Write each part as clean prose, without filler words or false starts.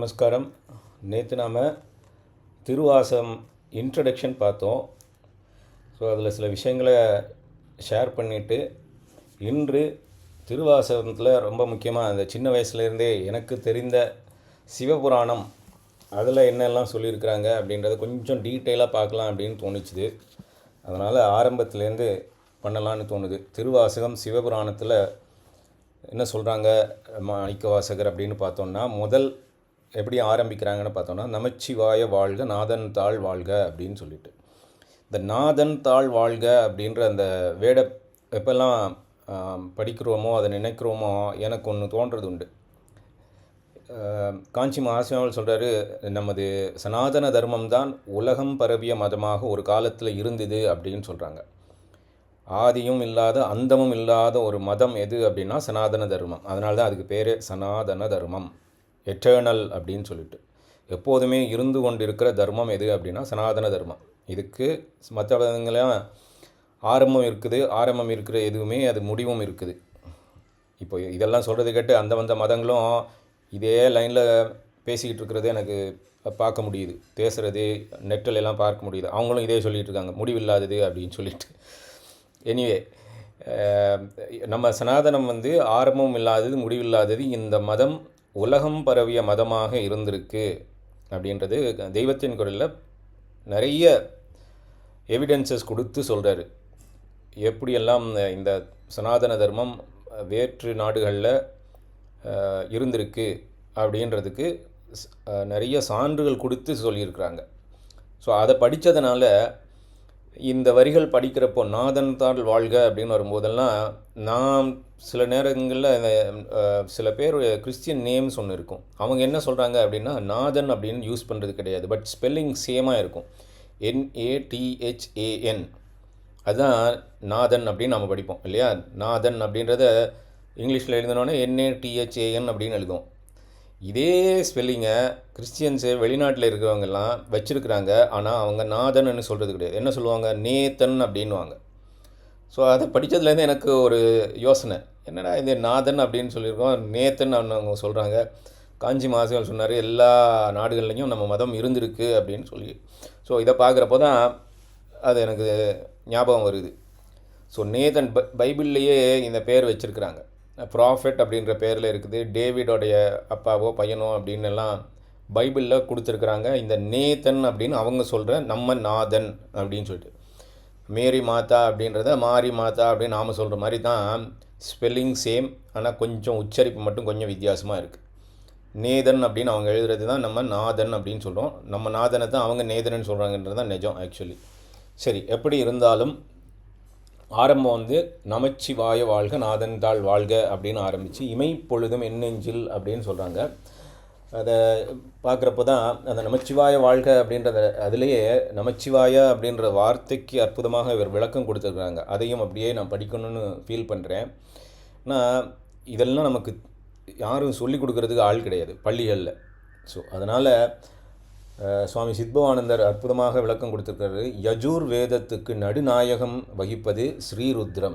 நமஸ்காரம். நேற்று நாம் திருவாசகம் இன்ட்ரடக்ஷன் பார்த்தோம். ஸோ அதில் சில விஷயங்களை ஷேர் பண்ணிவிட்டு, இன்று திருவாசகத்தில் ரொம்ப முக்கியமாக அந்த சின்ன வயசுலேருந்தே எனக்கு தெரிந்த சிவபுராணம் அதில் என்னெல்லாம் சொல்லியிருக்கிறாங்க அப்படின்றத கொஞ்சம் டீட்டெயிலாக பார்க்கலாம் அப்படின்னு தோணுச்சுது. அதனால் ஆரம்பத்துலேருந்து பண்ணலான்னு தோணுது. திருவாசகம் சிவபுராணத்தில் என்ன சொல்கிறாங்க மாணிக்க வாசகர் அப்படின்னு பார்த்தோன்னா, முதல் எப்படி ஆரம்பிக்கிறாங்கன்னு பார்த்தோன்னா, நமச்சிவாய வாழ்க நாதன் தாழ் வாழ்க அப்படின்னு சொல்லிட்டு, இந்த நாதன் தாழ் வாழ்க அப்படின்ற அந்த வேட எப்பெல்லாம் படிக்கிறோமோ அதை நினைக்கிறோமோ எனக்கு ஒன்று தோன்றது உண்டு. காஞ்சி மகாசிவாமல் சொல்கிறாரு, நமது சனாதன தர்மம்தான் உலகம் பரவிய மதமாக ஒரு காலத்தில் இருந்தது அப்படின்னு சொல்கிறாங்க. ஆதியும் இல்லாத அந்தமும் இல்லாத ஒரு மதம் எது அப்படின்னா சனாதன தர்மம். அதனால தான் அதுக்கு பேர் சனாதன தர்மம், எட்டர்னல் அப்படின்னு சொல்லிட்டு. எப்போதுமே இருந்து கொண்டு இருக்கிற தர்மம் எது அப்படின்னா சனாதன தர்மம். இதுக்கு மற்ற மதங்களாம் ஆரம்பம் இருக்குது, ஆரம்பம் இருக்கிற எதுவுமே அது முடிவும் இருக்குது. இப்போ இதெல்லாம் சொல்கிறது கேட்டு அந்த மதங்களும் இதே லைனில் பேசிக்கிட்டு இருக்கிறது எனக்கு பார்க்க முடியுது. பேசுகிறது நெட்டில் எல்லாம் பார்க்க முடியுது. அவங்களும் இதே சொல்லிகிட்டு இருக்காங்க, முடிவில்லாதது அப்படின்னு சொல்லிட்டு. எனிவே, நம்ம சனாதனம் ஆரம்பம் இல்லாதது, முடிவில்லாதது. இந்த மதம் உலகம் பரவிய மதமாக இருந்திருக்கு அப்படின்றது தெய்வத்தின் குரலில் நிறைய எவிடன்சஸ் கொடுத்து சொல்கிறாரு. எப்படியெல்லாம் இந்த சனாதன தர்மம் வேற்று நாடுகளில் இருந்திருக்கு அப்படின்றதுக்கு நிறைய சான்றுகள் கொடுத்து சொல்லியிருக்கிறாங்க. ஸோ அதை படித்ததுனால இந்த வரிகள் படிக்கிறப்போ நாதன் தாழ் வாழ்க அப்படின்னு வரும்போதெல்லாம், நான் சில நேரங்களில் சில பேர் கிறிஸ்டியன் நேம்ஸ் ஒன்று இருக்கும். அவங்க என்ன சொல்கிறாங்க அப்படின்னா நாதன் அப்படின்னு யூஸ் பண்ணுறது கிடையாது, பட் ஸ்பெல்லிங் சேமாக இருக்கும். NATHAN, அதுதான் நாதன் அப்படின்னு நம்ம படிப்போம் இல்லையா. நாதன் அப்படின்றத இங்கிலீஷில் எழுதினோன்னே NATHAN அப்படின்னு எழுதுவோம். இதே ஸ்பெல்லிங்கை கிறிஸ்டியன்ஸு வெளிநாட்டில் இருக்கிறவங்கெல்லாம் வச்சுருக்குறாங்க. ஆனால் அவங்க நாதன்னு சொல்கிறது கிடையாது. என்ன சொல்லுவாங்க, நேத்தன் அப்படின்வாங்க. ஸோ அதை படித்ததுலேருந்து எனக்கு ஒரு யோசனை, என்னடா இது நாதன் அப்படின்னு சொல்லியிருக்கோம், நேத்தன் அவங்க சொல்கிறாங்க. காஞ்சி மகாசிவால் சொன்னார், எல்லா நாடுகள்லேயும் நம்ம மதம் இருந்திருக்கு அப்படின்னு சொல்லி. ஸோ இதை பார்க்குறப்போ தான் அது எனக்கு ஞாபகம் வருது. ஸோ நேதன் பைபிள்லேயே இந்த பேர் வச்சுருக்குறாங்க. ப்ராஃபெட் அப்படின்ற பேரில் இருக்குது. டேவிடோடைய அப்பாவோ பையனோ அப்படின்னு எல்லாம் பைபிளில் கொடுத்துருக்குறாங்க. இந்த நேதன் அப்படின்னு அவங்க சொல்கிற நம்ம நாதன் அப்படின்னு சொல்லிட்டு, மேரி மாதா அப்படின்றத மாரி மாதா அப்படின்னு நாம் சொல்கிற மாதிரி தான் ஸ்பெல்லிங் சேம். ஆனால் கொஞ்சம் உச்சரிப்பு மட்டும் கொஞ்சம் வித்தியாசமாக இருக்குது. நேதன் அப்படின்னு அவங்க எழுதுறது தான் நம்ம நாதன் அப்படின்னு சொல்கிறோம். நம்ம நாதனை தான் அவங்க நேதன்னு சொல்கிறாங்கன்றது தான் நிஜம் ஆக்சுவலி. சரி, எப்படி இருந்தாலும் ஆரம்பம் நமச்சிவாய வாழ்க நாதன் தாழ் வாழ்க அப்படின்னு ஆரம்பித்து இமைப்பொழுதும் எண்ணெஞ்சில் அப்படின்னு சொல்கிறாங்க. அதை பார்க்குறப்போ தான் அந்த நமச்சிவாய வாழ்க அப்படின்றத அதிலேயே நமச்சிவாய அப்படின்ற வார்த்தைக்கு அற்புதமாக இவர் விளக்கம் கொடுத்துருக்குறாங்க. அதையும் அப்படியே நான் படிக்கணும்னு ஃபீல் பண்ணுறேன். ஆனால் இதெல்லாம் நமக்கு யாரும் சொல்லிக் கொடுக்கறதுக்கு ஆள் கிடையாது பள்ளிகளில். ஸோ அதனால் சுவாமி சித்பவானந்தர் அற்புதமாக விளக்கம் கொடுத்துருக்காரு. யஜூர் வேதத்துக்கு நடுநாயகம் வகிப்பது ஸ்ரீருத்ரம்.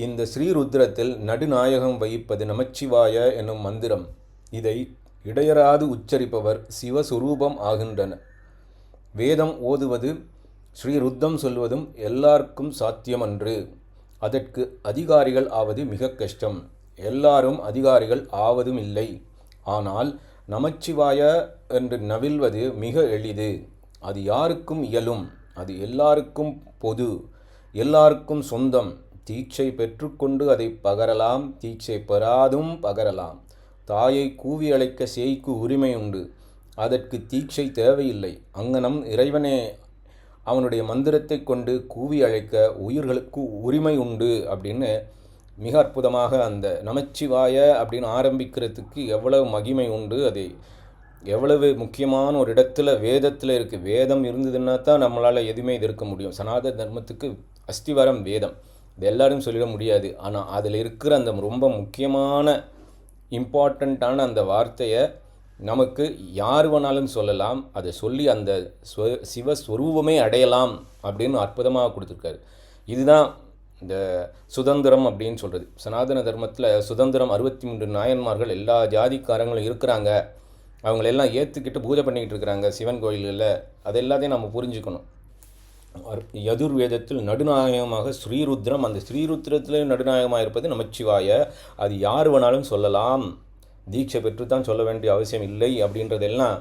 இந்த ஸ்ரீருத்ரத்தில் நடுநாயகம் வகிப்பது நமச்சிவாய என்னும் மந்திரம். இதை இடையராது உச்சரிப்பவர் சிவஸ்வரூபம் ஆகின்றனர். வேதம் ஓதுவது ஸ்ரீருத்தம் சொல்வதும் எல்லாருக்கும் சாத்தியமன்று. அதற்கு அதிகாரிகள் ஆவது மிக கஷ்டம். எல்லாரும் அதிகாரிகள் ஆவதும் இல்லை. ஆனால் நமச்சிவாய என்று நவில்வது மிக எளிது. அது யாருக்கும் இயலும். அது எல்லாருக்கும் பொது, எல்லாருக்கும் சொந்தம். தீட்சை பெற்றுக்கொண்டு அதை பகரலாம், தீட்சை பெறாதும் பகரலாம். தாயை கூவி அழைக்க சேய்க்கு உரிமை உண்டு, அதற்கு தீட்சை தேவையில்லை. அங்கனம் இறைவனே அவனுடைய மந்திரத்தை கொண்டு கூவி அழைக்க உயிர்களுக்கு உரிமை உண்டு அப்படின்னு மிக அற்புதமாக அந்த நமச்சிவாய அப்படின்னு ஆரம்பிக்கிறதுக்கு எவ்வளவு மகிமை உண்டு, அது எவ்வளவு முக்கியமான ஒரு இடத்துல வேதத்தில் இருக்குது. வேதம் இருந்ததுன்னா தான் நம்மளால் எதுவுமே இது இருக்க முடியும். சனாதன தர்மத்துக்கு அஸ்திவாரம் வேதம். இது எல்லாரும் சொல்லிட முடியாது. ஆனால் அதில் இருக்கிற அந்த ரொம்ப முக்கியமான இம்பார்ட்டண்ட்டான அந்த வார்த்தையை நமக்கு யார் வேணாலும் சொல்லலாம். அதை சொல்லி அந்த சிவஸ்வரூபமே அடையலாம் அப்படின்னு அற்புதமாக கொடுத்துருக்காரு. இதுதான் இந்த சுதந்திரம் அப்படின்னு சொல்கிறது. சனாதன தர்மத்தில் சுதந்திரம் 63 நாயன்மார்கள் எல்லா ஜாதிக்காரங்களும் இருக்கிறாங்க அவங்களெல்லாம் ஏற்றுக்கிட்டு பூஜை பண்ணிக்கிட்டு இருக்கிறாங்க சிவன் கோயில்களில். அது எல்லாத்தையும் நம்ம புரிஞ்சுக்கணும். யதுர்வேதத்தில் நடுநாயகமாக ஸ்ரீருத்ரம், அந்த ஸ்ரீருத்ரத்தில் நடுநாயகமாக இருப்பது நமச்சிவாய. அது யார் வேணாலும் சொல்லலாம், தீட்சை பெற்று தான் சொல்ல வேண்டிய அவசியம் இல்லை அப்படின்றதெல்லாம்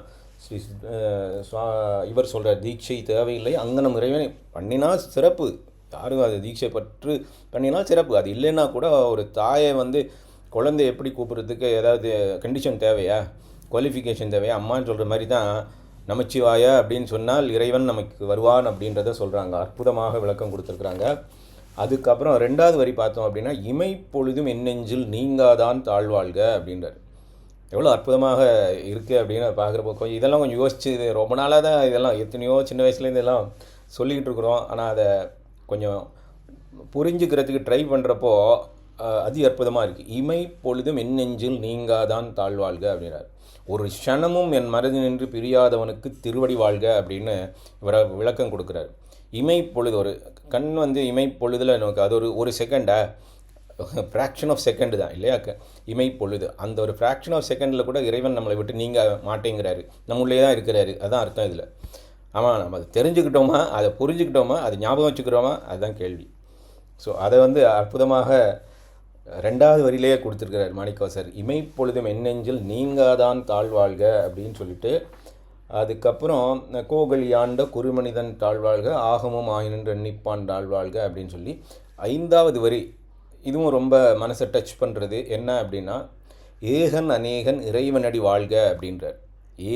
இவர் சொல்கிறார். தீட்சை தேவையில்லை, அங்கனம் இறைவனை பண்ணினா சிறப்பு. யாரும் அது தீட்சை பற்று பண்ணினா சிறப்பு. அது இல்லைன்னா கூட ஒரு தாயை குழந்தை எப்படி கூப்பிட்றதுக்கு ஏதாவது கண்டிஷன் தேவையா, குவாலிஃபிகேஷன் தேவையா? அம்மான்னு சொல்கிற மாதிரி தான் நமச்சிவாய அப்படின்னு சொன்னால் இறைவன் நமக்கு வருவான் அப்படின்றத சொல்கிறாங்க. அற்புதமாக விளக்கம் கொடுத்துருக்குறாங்க. அதுக்கப்புறம் 2வது வரி பார்த்தோம் அப்படின்னா, இமைப்பொழுதும் என்னெஞ்சில் நீங்காதான் தாழ்வாழ்க அப்படின்றார். எவ்வளோ அற்புதமாக இருக்குது அப்படின்னு பார்க்குறப்போ இதெல்லாம் கொஞ்சம் யோசிச்சு, இது ரொம்ப நாளாக தான் இதெல்லாம் எத்தனையோ சின்ன வயசுலேருந்து இதெல்லாம் சொல்லிக்கிட்டு இருக்கிறோம். ஆனால் அதை கொஞ்சம் புரிஞ்சுக்கிறதுக்கு ட்ரை பண்ணுறப்போ அதி அற்புதமாக இருக்குது. இமைப்பொழுதும் என்னெஞ்சில் நீங்காதான் தாழ்வாழ்க அப்படின்னார். ஒரு க்ஷணமும் என் மனதினின்று பிரியாதவனுக்கு திருவடி வாழ்க அப்படின்னு இவரை விளக்கம் கொடுக்குறாரு. இமைப்பொழுது, ஒரு கண் இமைப்பொழுதில் நமக்கு அது ஒரு செகண்டா, ஃப்ராக்ஷன் ஆஃப் செகண்டு தான் இல்லையா இமைப்பொழுது. அந்த ஒரு ஃப்ராக்ஷன் ஆஃப் செகண்டில் கூட இறைவன் நம்மளை விட்டு நீங்கள் மாட்டேங்கிறாரு, நம்மளே தான் இருக்கிறாரு. அதுதான் அர்த்தம் இதில். ஆமாம், நம்ம அதை தெரிஞ்சுக்கிட்டோமா, அதை புரிஞ்சுக்கிட்டோமா, அதை ஞாபகம் வச்சுக்கிறோமா, அதுதான் கேள்வி. ஸோ அதை அற்புதமாக 2வது வரியிலேயே கொடுத்துருக்கிறார் மாணிக்கவாசகர். இமைப்பொழுதும் என்னெஞ்சில் நீங்காதான் தாழ்வாழ்க அப்படின்னு சொல்லிட்டு, அதுக்கப்புறம் கோகலியாண்ட குறுமனிதன் தாழ்வாழ்க ஆகமும் ஆயினென்று எண்ணிப்பான் தாழ்வாழ்க அப்படின்னு சொல்லி 5வது வரி, இதுவும் ரொம்ப மனசை டச் பண்ணுறது. என்ன அப்படின்னா, ஏகன் அநேகன் இறைவனடி வாழ்க அப்படின்றார்.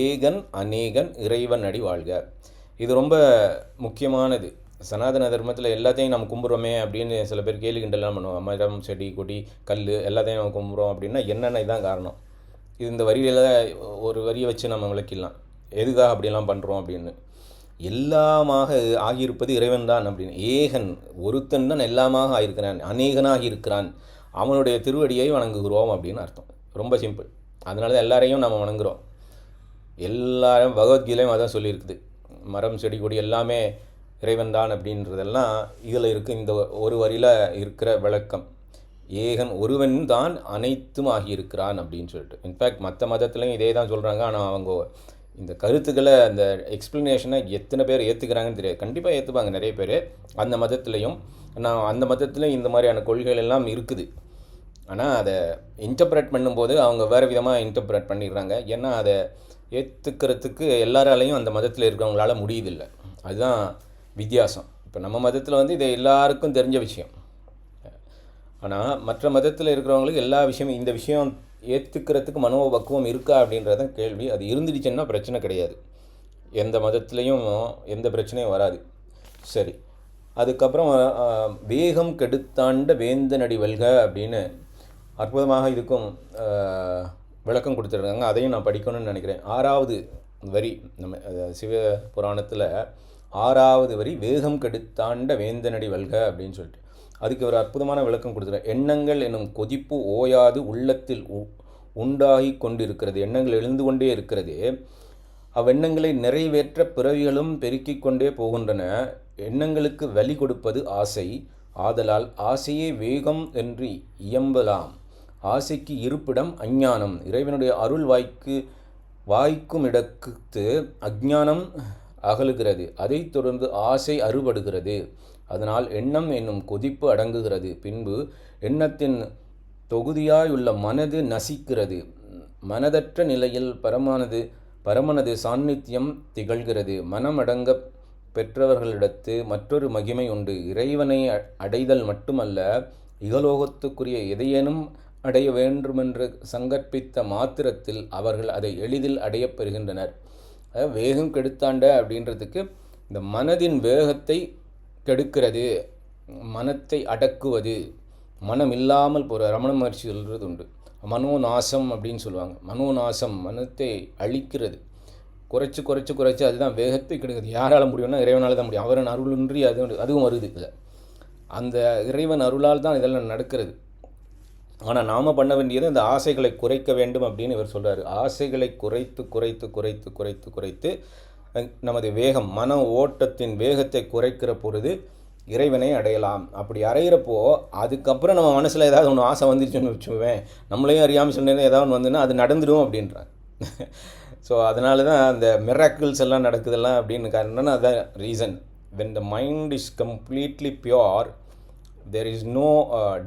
ஏகன் அநேகன் இறைவனடி வாழ்க. இது ரொம்ப முக்கியமானது. சனாதன தர்மத்தில் எல்லாத்தையும் நம்ம கும்பிட்றோமே அப்படின்னு சில பேர் கேலி கிண்டலாம் பண்ணுவோம். மரம், செடி, கொடி, கல் எல்லாத்தையும் நம்ம கும்பிட்றோம் அப்படின்னா என்னென்ன இதான் காரணம். இது இந்த வரியில் ஒரு வரியை வச்சு நம்ம விளக்கிடலாம் எதுக்காக அப்படிலாம் பண்ணுறோம் அப்படின்னு. எல்லாமாக ஆகியிருப்பது இறைவன் தான் அப்படின்னு. ஏகன் ஒருத்தன் தான் எல்லாமாக ஆகியிருக்கிறான், அநேகனாக இருக்கிறான், அவனுடைய திருவடியை வணங்குகிறோம் அப்படின்னு அர்த்தம். ரொம்ப சிம்பிள். அதனால தான் எல்லாரையும் நம்ம வணங்குகிறோம். எல்லாரும் பகவத்கீதையும் அதான் சொல்லியிருக்குது. மரம், செடி, கொடி எல்லாமே இறைவன் தான் அப்படின்றதெல்லாம் இதில் இருக்குது. இந்த ஒரு வரியில் இருக்கிற விளக்கம், ஏகன் ஒருவன் தான் அனைத்தும் ஆகியிருக்கிறான் அப்படின்னு சொல்லிட்டு. இன்ஃபேக்ட் மற்ற மதத்துலையும் இதே தான் சொல்கிறாங்க. ஆனால் அவங்க இந்த கருத்துக்களை, அந்த எக்ஸ்ப்ளனேஷனை எத்தனை பேர் ஏற்றுக்கிறாங்கன்னு தெரியாது. கண்டிப்பாக ஏற்றுப்பாங்க நிறைய பேர் அந்த மதத்துலேயும். நான் அந்த மதத்துலேயும் இந்த மாதிரியான கொள்கைகள் எல்லாம் இருக்குது. ஆனால் அதை இன்டர்ப்ரெட் பண்ணும்போது அவங்க வேறு விதமாக இன்டர்ப்ரெட் பண்ணிடுறாங்க. ஏன்னா அதை ஏற்றுக்கிறதுக்கு எல்லாராலையும் அந்த மதத்தில் இருக்கிறவங்களால முடியுதில்லை. அதுதான் வித்தியாசம். இப்போ நம்ம மதத்தில் இது எல்லாருக்கும் தெரிஞ்ச விஷயம். ஆனால் மற்ற மதத்தில் இருக்கிறவங்களுக்கு எல்லா விஷயமும், இந்த விஷயம் ஏற்றுக்கிறதுக்கு மனோபக்குவம் இருக்கா அப்படின்றதான் கேள்வி. அது இருந்துடுச்சுன்னா பிரச்சனை கிடையாது, எந்த மதத்துலேயும் எந்த பிரச்சனையும் வராது. சரி, அதுக்கப்புறம் வேகம் கெடுத்தாண்ட வேந்தனடி வெல்க அப்படின்னு அற்புதமாக இதுக்கும் விளக்கம் கொடுத்துருக்காங்க. அதையும் நான் படிக்கணும்னு நினைக்கிறேன். 6வது வரி, நம்ம சிவ புராணத்தில் 6வது வரி, வேகம் கெடுத்தாண்ட வேந்தனடி வெல்க அப்படின்னு சொல்லிட்டு அதுக்கு ஒரு அற்புதமான விளக்கம் கொடுத்துருக்கேன். எண்ணங்கள் என்னும் கொதிப்பு ஓயாது உள்ளத்தில் உண்டாகி கொண்டிருக்கிறது. எண்ணங்கள் எழுந்து கொண்டே இருக்கிறது. அவ்வெண்ணங்களை நிறைவேற்ற பிறவிகளும் பெருக்கிக் கொண்டே போகின்றன. எண்ணங்களுக்கு வலி கொடுப்பது ஆசை. ஆதலால் ஆசையே வேகம் என்று இயம்பலாம். ஆசைக்கு இருப்பிடம் அஞ்ஞானம். இறைவனுடைய அருள் வாய்க்கும் இடத்து அஞ்ஞானம் அகலுகிறது. அதைத் தொடர்ந்து ஆசை அறுபடுகிறது. அதனால் எண்ணம் என்னும் கொதிப்பு அடங்குகிறது. பின்பு எண்ணத்தின் தொகுதியாயுள்ள மனது நசிக்கிறது. மனதற்ற நிலையில் பரமனது சாநித்தியம் திகழ்கிறது. மனமடங்க பெற்றவர்களிடத்து மற்றொரு மகிமை உண்டு. இறைவனை அடைதல் மட்டுமல்ல, இகலோகத்துக்குரிய எதையேனும் அடைய வேண்டுமென்று சங்கற்பித்த மாத்திரத்தில் அவர்கள் அதை எளிதில் அடையப் பெறுகின்றனர். வேகம் கெடுத்தாண்ட அப்படின்றதுக்கு இந்த மனதின் வேகத்தை கெடுக்கிறது, மனத்தை அடக்குவது, மனம் இல்லாமல் போகிற ரமண மகர்ஷி சொல்கிறது உண்டு. மனோநாசம் அப்படின்னு சொல்லுவாங்க. மனோநாசம் மனத்தை அழிக்கிறது. குறைச்சி குறைச்சி குறைச்சி அதுதான் வேகத்தை கெடுக்கிறது. யாரால் முடியும்னா இறைவனால் தான் முடியும். அவரின் அருளின்றி அதுவும் வருது இல்லை. அந்த இறைவன் அருளால் தான் இதெல்லாம் நடக்கிறது. ஆனால் நாம் பண்ண வேண்டியது இந்த ஆசைகளை குறைக்க வேண்டும் அப்படின்னு இவர் சொல்கிறார். ஆசைகளை குறைத்து குறைத்து குறைத்து குறைத்து குறைத்து நமது வேகம், மன ஓட்டத்தின் வேகத்தை குறைக்கிற பொழுது இறைவனை அடையலாம். அப்படி அடைகிறப்போ அதுக்கப்புறம் நம்ம மனசில் ஏதாவது ஒன்று ஆசை வந்துருச்சுன்னு வச்சுக்குவேன், நம்மளையும் அறியாமல் சில நேரம் ஏதாவது ஒன்று வந்துன்னா அது நடந்துடும் அப்படின்றார். ஸோ அதனால தான் அந்த மிராக்கிள்ஸ் எல்லாம் நடக்குதெல்லாம் அப்படின்னு காரணம்னா அதான் reason. When the mind is completely pure, there is no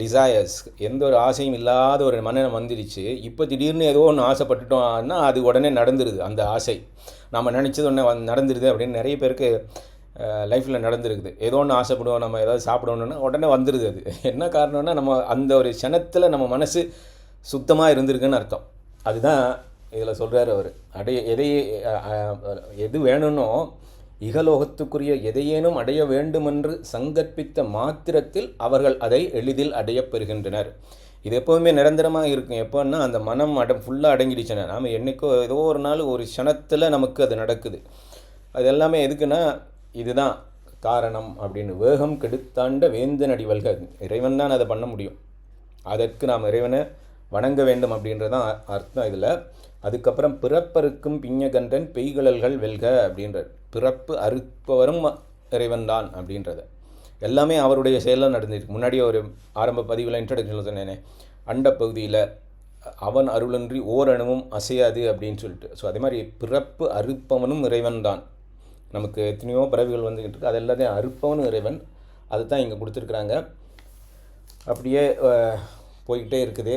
desires, எந்த ஒரு ஆசையும் இல்லாத ஒரு மனம் வந்துடுச்சு. இப்போ திடீர்னு ஏதோ ஒன்று ஆசைப்பட்டுட்டோம்னா அது உடனே நடந்துருது. அந்த ஆசை நம்ம நினச்சது ஒன்று நடந்துருது அப்படின்னு நிறைய பேருக்கு லைஃப்பில் நடந்துருக்குது. ஏதோ ஒன்று ஆசைப்படுவோம், நம்ம ஏதாவது சாப்பிடணுன்னா உடனே வந்துடுது. அது என்ன காரணம்னா நம்ம அந்த ஒரு க்ஷணத்தில் நம்ம மனசு சுத்தமாக இருந்திருக்குன்னு அர்த்தம். அதுதான் இதில் சொல்கிறார் அவர். எது வேணும்னோ இகலோகத்துக்குரிய எதையேனும் அடைய வேண்டுமென்று சங்கற்பித்த மாத்திரத்தில் அவர்கள் அதை எளிதில் அடையப் பெறுகின்றனர். இது எப்போவுமே நிரந்தரமாக இருக்கும். எப்போன்னா அந்த மனம் ஃபுல்லாக அடங்கிடுச்சுன்னா, நாம் என்றைக்கோ ஏதோ ஒரு நாள் ஒரு க்ஷணத்தில் நமக்கு அது நடக்குது. அது எல்லாமே எதுக்குன்னா இதுதான் காரணம் அப்படின்னு. வேகம் கெடுத்தாண்ட வேந்தனடி வல்க, இறைவன் தான் அதை பண்ண முடியும். அதற்கு நாம் இறைவனை வணங்க வேண்டும் அப்படின்றதான் அர்த்தம் இதில். அதுக்கப்புறம் பிறப்பறுக்கும் பிஞ்சகண்டன் பெய்கழல்கள் வெல்க அப்படின்றது. பிறப்பு அறுப்பவரும் இறைவன் தான் அப்படின்றது எல்லாமே அவருடைய செயலாக நடந்துருக்கு. முன்னாடி ஒரு ஆரம்ப பதிவில் இன்ட்ரடக்ஷனில் சொன்னேனே, அண்ட பகுதியில் அவன் அருளின்றி ஓரணுவும் அசையாது அப்படின்னு சொல்லிட்டு. ஸோ அதே மாதிரி பிறப்பு அறுப்பவனும் இறைவன் தான். நமக்கு எத்தனையோ பிறவிகள் வந்துக்கிட்டு இருக்குது, அது எல்லாத்தையும் அறுப்பவனும் இறைவன். அதுதான் இங்கே கொடுத்துருக்குறாங்க. அப்படியே போய்கிட்டே இருக்குது.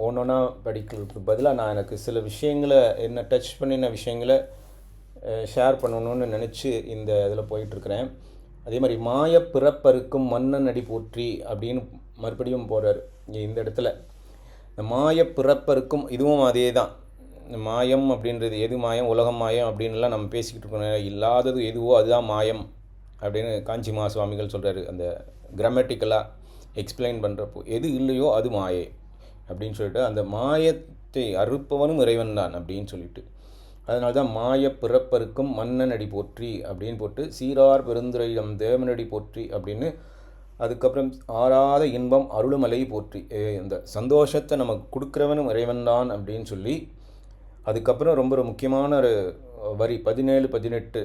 ஒன்று ஒன்றா படிக்கிறதுக்கு பதிலாக நான் எனக்கு சில விஷயங்களை என்ன டச் பண்ணின விஷயங்களை ஷேர் பண்ணணும்னு நினச்சி இந்த இதில் போயிட்டுருக்கிறேன். அதே மாதிரி மாய பிறப்பறுக்கும் மன்னன் அடி போற்றி அப்படின்னு மறுபடியும் போகிறார் இந்த இடத்துல. இந்த மாய பிறப்பறுக்கும் இதுவும் அதே தான். மாயம் அப்படின்றது எது மாயம், உலகம் மாயம் அப்படின்லாம் நம்ம பேசிக்கிட்டு இருக்கோம். இல்லாதது எதுவோ அதுதான் மாயம் அப்படின்னு காஞ்சி சுவாமிகள் சொல்கிறாரு. அந்த கிராமட்டிக்கலாக எக்ஸ்பிளைன் பண்ணுறப்போ எது இல்லையோ அது மாயை அப்படின்னு சொல்லிட்டு, அந்த மாயத்தை அறுப்பவனும் இறைவன் தான் அப்படின்னு சொல்லிட்டு, அதனால தான் மாய பிறப்பறுக்கும் மன்னன் அடி போற்றி அப்படின்னு போட்டு சீரார் பெருந்துரையிடம் தேவனடி போற்றி அப்படின்னு. அதுக்கப்புறம் ஆறாத இன்பம் அருளுமலை போற்றி, இந்த சந்தோஷத்தை நமக்கு கொடுக்குறவனும் இறைவன் தான் அப்படின்னு சொல்லி. அதுக்கப்புறம் ரொம்ப ஒரு முக்கியமான ஒரு வரி 17, 18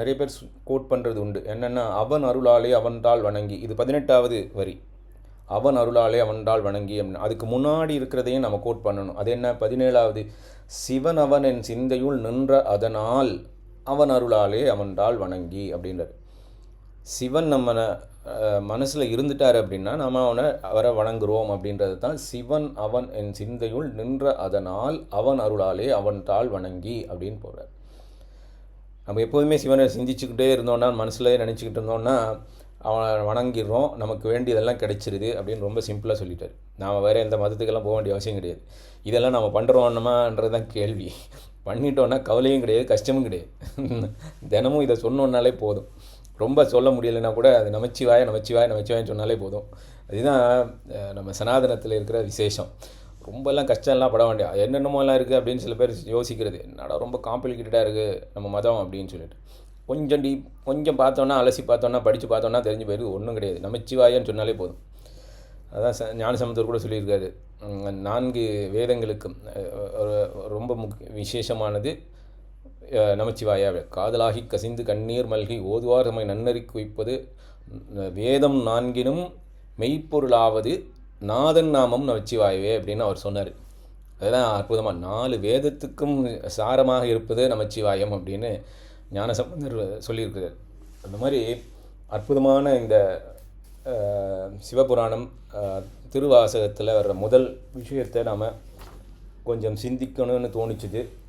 நிறைய பேர் கோட் பண்ணுறது உண்டு. என்னென்னா அவன் அருளாலே அவன்தாள் வணங்கி, இது 18வது வரி. அவன் அருளாலே அவன்தாள் வணங்கி அப்படின்னு. அதுக்கு முன்னாடி இருக்கிறதையும் நம்ம கோட் பண்ணணும். அது என்ன 17வது, சிவன் அவன் என் சிந்தையுள் நின்ற அதனால் அவன் அருளாலே அவன்தாள் வணங்கி அப்படின்றது. சிவன் நம்ம மனசில் இருந்துட்டார் அப்படின்னா நம்ம அவரை வணங்குறோம் அப்படின்றது தான். சிவன் அவன் என் சிந்தையுள் நின்ற அதனால் அவன் அருளாலே அவன் தாள் வணங்கி அப்படின்னு போகிறார். நம்ம எப்போதுமே சிவனை சிந்திச்சுக்கிட்டே இருந்தோன்னா, மனசில் நினச்சிக்கிட்டு இருந்தோன்னா அவனை வணங்கிடுறோம், நமக்கு வேண்டியதெல்லாம் கிடைச்சிருது அப்படின்னு ரொம்ப சிம்பிளாக சொல்லிட்டார். நாம் வேறு எந்த மதத்துக்கெல்லாம் போக வேண்டிய அவசியம் கிடையாது. இதெல்லாம் நம்ம பண்ணுறோன்னமான்றது தான் கேள்வி. பண்ணிட்டோன்னா கவலையும் கிடையாது, கஷ்டமும் கிடையாது. தினமும் இதை சொன்னோன்னாலே போதும். ரொம்ப சொல்ல முடியலைன்னா கூட அது நமச்சிவாய நமச்சிவாய நமச்சிவாயன்னு சொன்னாலே போதும். அதுதான் நம்ம சனாதனத்தில் இருக்கிற விசேஷம். ரொம்பலாம் கஷ்டம்லாம் பட வேண்டிய என்னென்னமோலாம் இருக்குது அப்படின்னு சில பேர் யோசிக்கிறது. என்னடா ரொம்ப காம்ப்ளிகேட்டடாக இருக்குது நம்ம மதம் அப்படின்னு சொல்லிட்டு, கொஞ்சம் பார்த்தோன்னா, அலசி பார்த்தோன்னா, படித்து பார்த்தோன்னா தெரிஞ்சு போயிடுது. ஒன்றும் கிடையாது, நமச்சிவாயன்னு சொன்னாலே போதும். அதான் ஞானசம்பந்தர் கூட சொல்லியிருக்காரு, 4 வேதங்களுக்கும் ரொம்ப விசேஷமானது நமச்சிவாயா. காதலாகி கசிந்து கண்ணீர் மல்கி ஓதுவார் தம்மை நன்னறி குவிப்பது வேதம் 4னும் மெய்ப்பொருளாவது நாதன் நாமம் நமச்சிவாயவே அப்படின்னு அவர் சொன்னார். அதுதான் அற்புதமாக 4 வேதத்துக்கும் சாரமாக இருப்பது நமச்சிவாயம் அப்படின்னு ஞானசம்பந்தர் சொல்லியிருக்கிறார். அந்த மாதிரி அற்புதமான இந்த சிவபுராணம் திருவாசகத்தில் வர்ற முதல் விஷயத்தை நாம் கொஞ்சம் சிந்திக்கணும்னு தோணிச்சுது.